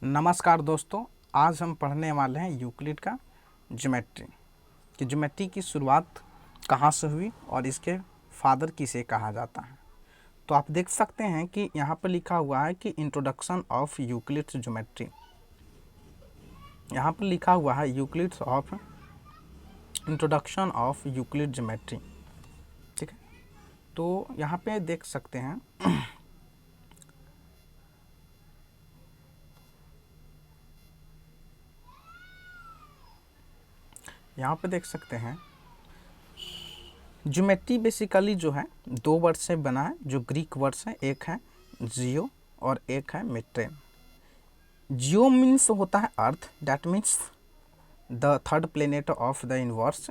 नमस्कार दोस्तों, आज हम पढ़ने वाले हैं यूक्लिड का ज्योमेट्री कि ज्योमेट्री की शुरुआत कहाँ से हुई और इसके फादर किसे कहा जाता है। तो आप देख सकते हैं कि यहाँ पर लिखा हुआ है कि इंट्रोडक्शन ऑफ यूक्लिड्स ज्योमेट्री। यहाँ पर लिखा हुआ है Euclid's of introduction of Euclid geometry. ठीक है, तो यहाँ पे देख सकते हैं यहाँ पे देख सकते हैं ज्योमेट्री बेसिकली जो है दो वर्ड से बना है, जो ग्रीक वर्ड्स हैं, एक है जियो और एक है मेट्रेन। जियो मीन्स होता है earth, that means the third planet of the universe,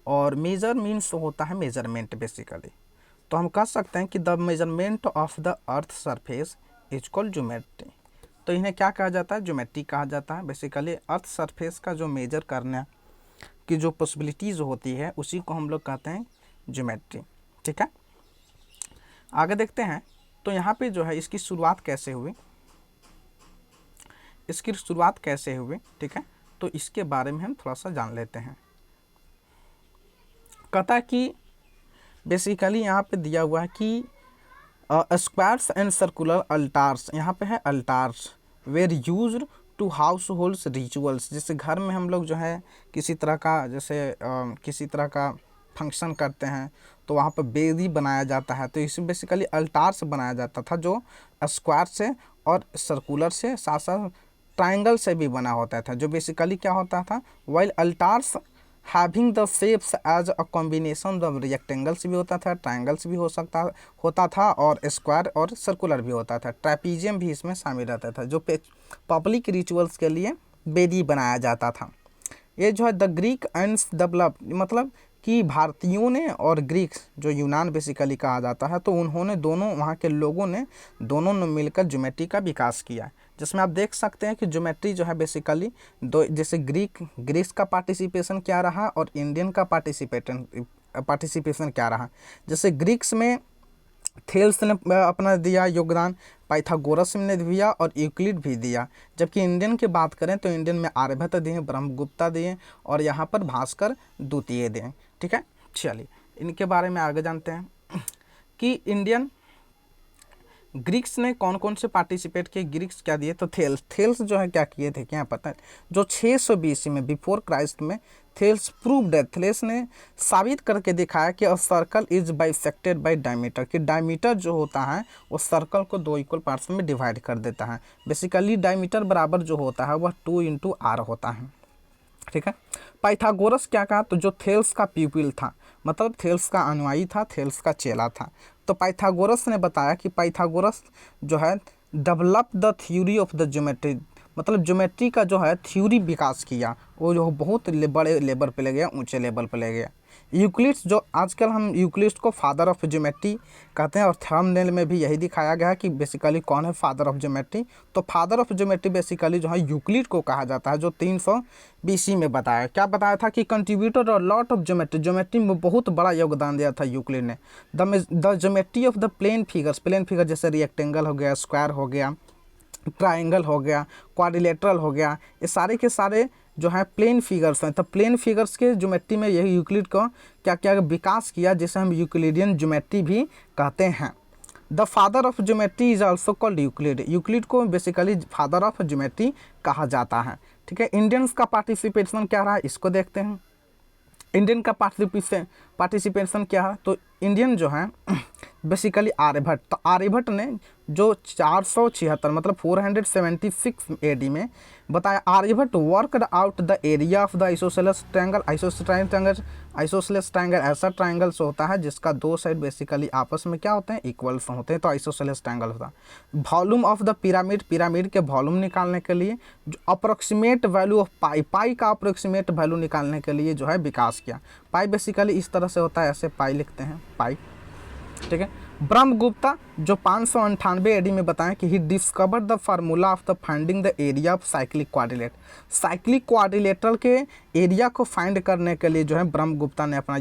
और मेजर मीन्स होता है मेजरमेंट बेसिकली। तो हम कह सकते हैं कि the measurement of the earth surface is called geometry. तो इन्हें क्या कहा जाता है? ज्योमेट्री कहा जाता है। बेसिकली अर्थ सरफेस का जो मेजर करने की जो पॉसिबिलिटीज़ होती है उसी को हम लोग कहते हैं ज्योमेट्री। ठीक है, आगे देखते हैं। तो यहाँ पे जो है इसकी शुरुआत कैसे हुई, ठीक है, तो इसके बारे में हम थोड़ा सा जान लेते हैं। कहता है कि बेसिकली यहाँ पे दिया हुआ है कि स्क्वायर्स एंड सर्कुलर अल्टार्स, यहाँ पे है altars, were used to house holds rituals. जैसे घर में हम लोग जो है किसी तरह का फंक्शन करते हैं तो वहाँ पर वेदी बनाया जाता है, तो इसे बेसिकली अल्टार से बनाया जाता था, जो स्क्वायर से और सर्कुलर से, साथ साथ ट्रायंगल से भी बना होता था। जो बेसिकली क्या होता था, while altars having the shapes as a combination of rectangles भी होता था, ट्रायंगल्स भी होता था, और स्क्वायर और सर्कुलर भी होता था। ट्रेपीजियम भी इसमें शामिल रहता था, जो पब्लिक रिचुअल्स के लिए वेदी बनाया जाता था। ये जो है द ग्रीक एंड डेवलप, मतलब कि भारतीयों ने और ग्रीक्स, जो यूनान बेसिकली कहा जाता है, तो उन्होंने दोनों, वहाँ के लोगों ने दोनों ने मिलकर ज्योमेट्री का विकास किया, जिसमें आप देख सकते हैं कि ज्योमेट्री जो है बेसिकली दो, जैसे ग्रीक्स का पार्टिसिपेशन क्या रहा और इंडियन का पार्टिसिपेशन क्या रहा। जैसे ग्रीक्स में थेल्स ने अपना दिया योगदान, पाइथागोरस ने दिया और यूक्लिड भी दिया। जबकि इंडियन की बात करें तो इंडियन में आर्यभट्ट दिए, ब्रह्मगुप्ता दिए और यहाँ पर भास्कर द्वितीय दिए। ठीक है, चलिए इनके बारे में आगे जानते हैं कि इंडियन ग्रीक्स ने कौन कौन से पार्टिसिपेट किए। ग्रीक्स क्या दिए, तो थेल्स जो है क्या किए थे, क्या पता है, जो 600 BC में बिफोर क्राइस्ट में थेल्स प्रूव्ड, थेल्स ने साबित करके दिखाया कि a circle is bisected by diameter, कि डायमीटर जो होता है वो सर्कल को दो इक्वल पार्ट्स में डिवाइड कर देता है। बेसिकली डायमीटर बराबर जो होता है वह 2 × r होता है। ठीक है, पाइथागोरस क्या कहा, तो जो थेल्स का प्यूपिल था, मतलब थेल्स का अनुयायी था, थेल्स का चेला था। तो पाइथागोरस ने बताया कि पाइथागोरस जो है develop the theory of the geometry, मतलब ज्योमेट्री का जो है थ्योरी विकास किया, वो जो बहुत बड़े लेवल पे ले गया, ऊंचे लेवल पे ले गया। यूक्लिड्स, जो आजकल हम यूक्लिड्स को फादर ऑफ ज्योमेट्री कहते हैं, और थंबनेल में भी यही दिखाया गया है कि बेसिकली कौन है फादर ऑफ ज्योमेट्री। तो फादर ऑफ ज्योमेट्री बेसिकली जो है यूक्लिड को कहा जाता है, जो 300 BC में बताया। क्या बताया था कि कंट्रीब्यूटर और लॉट ऑफ ज्योमेट्री में बहुत बड़ा योगदान दिया था यूक्लिड ने। The geometry of the plane figure जैसे रेक्टेंगल हो गया, स्क्वायर हो गया, ट्रायंगल हो गया, क्वाड्रिलेटरल हो गया, ये सारे के सारे जो है प्लेन फिगर्स हैं। तो प्लेन फिगर्स के ज्योमेट्री में यही यूक्लिड का क्या क्या विकास किया, जिसे हम यूक्लिडियन ज्योमेट्री भी कहते हैं। The father of geometry is also called Euclid, Euclid को बेसिकली फादर ऑफ ज्योमेट्री कहा जाता है। ठीक है, इंडियंस का पार्टिसिपेशन क्या रहा, इसको देखते हैं। इंडियन का पार्टिसिपेशन क्या है, तो इंडियन जो है बेसिकली आर्यभट्ट, तो आर्यभट्ट ने जो 476 मतलब 476 AD में बताया। Aryabhatta worked out the area of the isosceles triangle. Isosceles triangle ऐसा ट्रायंगल्स होता है जिसका दो साइड बेसिकली आपस में क्या होते हैं, इक्वल्स होते हैं, तो आइसोसेलेस ट्रायंगल होता है। वॉल्यूम ऑफ द पिरामिड के वॉल्यूम निकालने के लिए जो अप्रोक्सीमेट वैल्यू ऑफ पाई का अप्रोक्सीमेट वैल्यू निकालने के लिए जो है विकास किया। पाई बेसिकली इस तरह से होता है, ऐसे पाई लिखते हैं, पाई। ठीक है, ब्रह्मगुप्ता जो 598 AD में बताएं कि he discovered the formula of the finding the area of cyclic quadrilateral के एरिया को फाइंड करने के लिए जो है ब्रह्मगुप्ता ने अपना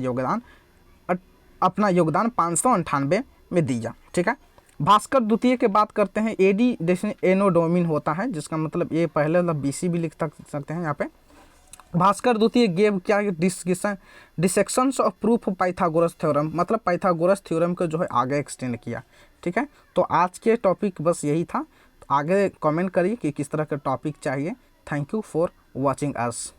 योगदान 598 में दिया। ठीक है, भास्कर द्वितीय के बात करते हैं, एडी एनोडोमिन होता है, जिसका मतलब ये पहले मतलब बीसी भी लिख सकते हैं यहाँ पे। भास्कर द्वितीय गेव क्या, डिसेक्शंस ऑफ प्रूफ पाइथागोरस थ्योरम, मतलब पाइथागोरस थ्योरम को जो है आगे एक्सटेंड किया। ठीक है, तो आज के टॉपिक बस यही था। तो आगे कमेंट करिए कि किस तरह का टॉपिक चाहिए। Thank you for watching us.